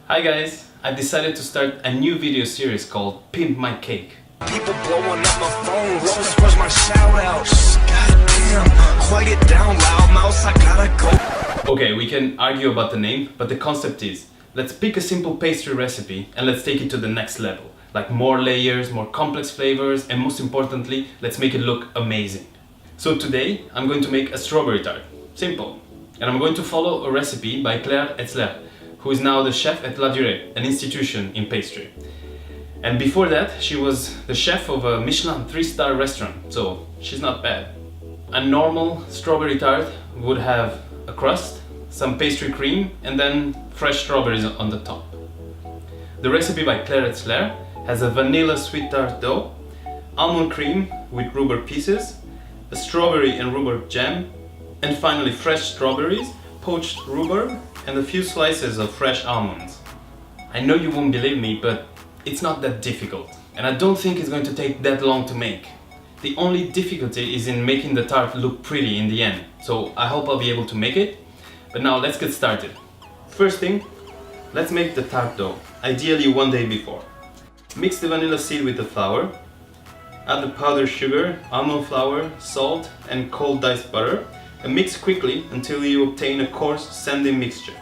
Hi guys, I decided to start a new video series called Pimp My Cake. People blowing up my phone, where's my shout outs? Goddamn, quiet down, loud mouse, I gotta go. Okay, we can argue about the name, but the concept is, let's pick a simple pastry recipe and let's take it to the next level. Like more layers, more complex flavors, and most importantly, let's make it look amazing. So today, I'm going to make a strawberry tart. Simple. And I'm going to follow a recipe by Claire Heitzler, who is now the chef at La Durée, an institution in pastry. And before that, she was the chef of a Michelin 3-star restaurant, so she's not bad. A normal strawberry tart would have a crust, some pastry cream, and then fresh strawberries on the top. The recipe by Claire Heitzler has a vanilla sweet tart dough, almond cream with rhubarb pieces, a strawberry and rhubarb jam, and finally fresh strawberries, poached rhubarb, and a few slices of fresh almonds. I know you won't believe me, but it's not that difficult, and I don't think it's going to take that long to make. The only difficulty is in making the tart look pretty in the end, so I hope I'll be able to make it. But now let's get started. First thing, let's make the tart dough, ideally one day before. Mix the vanilla seed with the flour, add the powdered sugar, almond flour, salt, and cold diced butter, and mix quickly until you obtain a coarse, sandy mixture.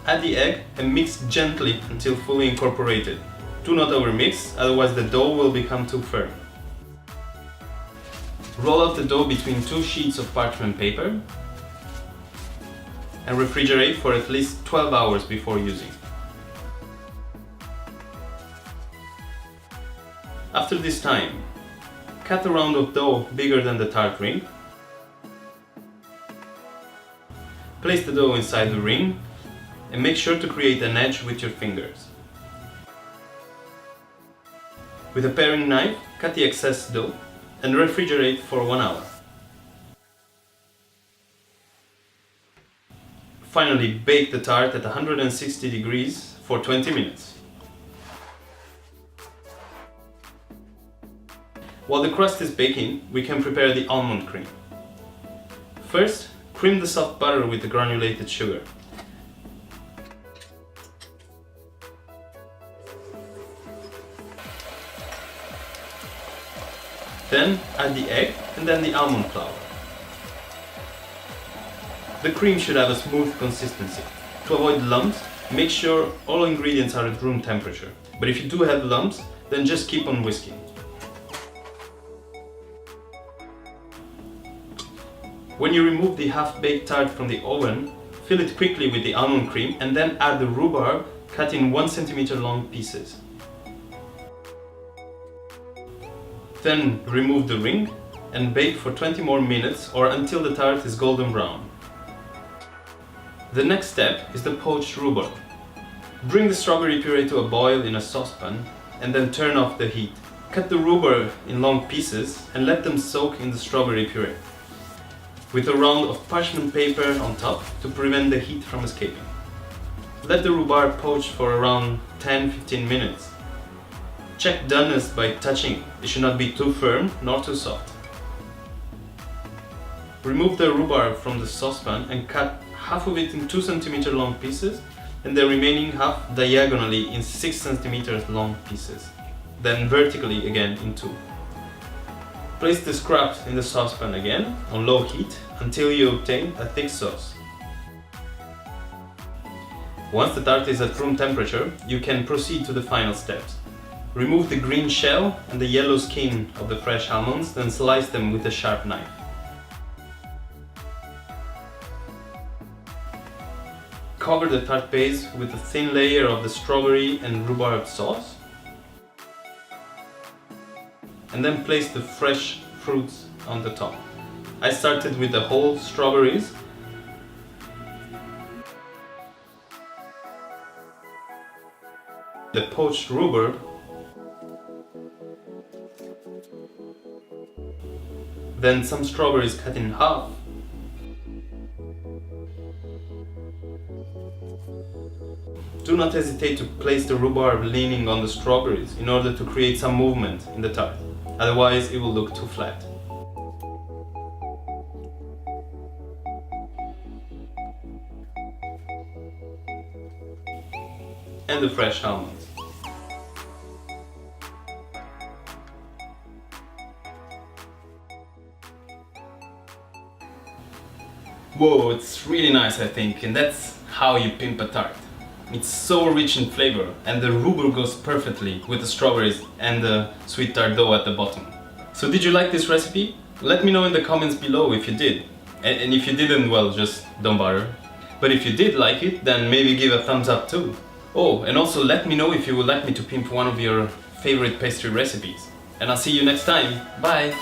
Add the egg and mix gently until fully incorporated. Do not overmix, otherwise the dough will become too firm. Roll out the dough between 2 sheets of parchment paper and refrigerate for at least 12 hours before using. After this time, cut a round of dough bigger than the tart ring. Place the dough inside the ring and make sure to create an edge with your fingers. With a paring knife, cut the excess dough and refrigerate for 1 hour. Finally, bake the tart at 160 degrees for 20 minutes. While the crust is baking, we can prepare the almond cream. First, cream the soft butter with the granulated sugar. Then add the egg and then the almond flour. The cream should have a smooth consistency. To avoid lumps, make sure all ingredients are at room temperature. But if you do have lumps, then just keep on whisking. When you remove the half-baked tart from the oven, fill it quickly with the almond cream and then add the rhubarb cut in 1 cm long pieces. Then remove the ring and bake for 20 more minutes or until the tart is golden brown. The next step is the poached rhubarb. Bring the strawberry puree to a boil in a saucepan and then turn off the heat. Cut the rhubarb in long pieces and let them soak in the strawberry puree, with a round of parchment paper on top to prevent the heat from escaping. Let the rhubarb poach for around 10-15 minutes. Check doneness by touching. It should not be too firm nor too soft. Remove the rhubarb from the saucepan and cut half of it in 2 cm long pieces and the remaining half diagonally in 6 cm long pieces, then vertically again in 2. Place the scraps in the saucepan again on low heat until you obtain a thick sauce. Once the tart is at room temperature, you can proceed to the final steps. Remove the green shell and the yellow skin of the fresh almonds, then slice them with a sharp knife. Cover the tart base with a thin layer of the strawberry and rhubarb sauce, and then place the fresh fruits on the top. I started with the whole strawberries, the poached rhubarb, then some strawberries cut in half, Do not hesitate to place the rhubarb leaning on the strawberries in order to create some movement in the tart, otherwise it will look too flat. And the fresh almonds. Whoa, it's really nice I think, and that's how you pimp a tart. It's so rich in flavor, and the rhubarb goes perfectly with the strawberries and the sweet tart dough at the bottom. So did you like this recipe? Let me know in the comments below if you did. And if you didn't, well, just don't bother. But if you did like it, then maybe give a thumbs up too. Oh, and also let me know if you would like me to pimp one of your favorite pastry recipes. And I'll see you next time. Bye!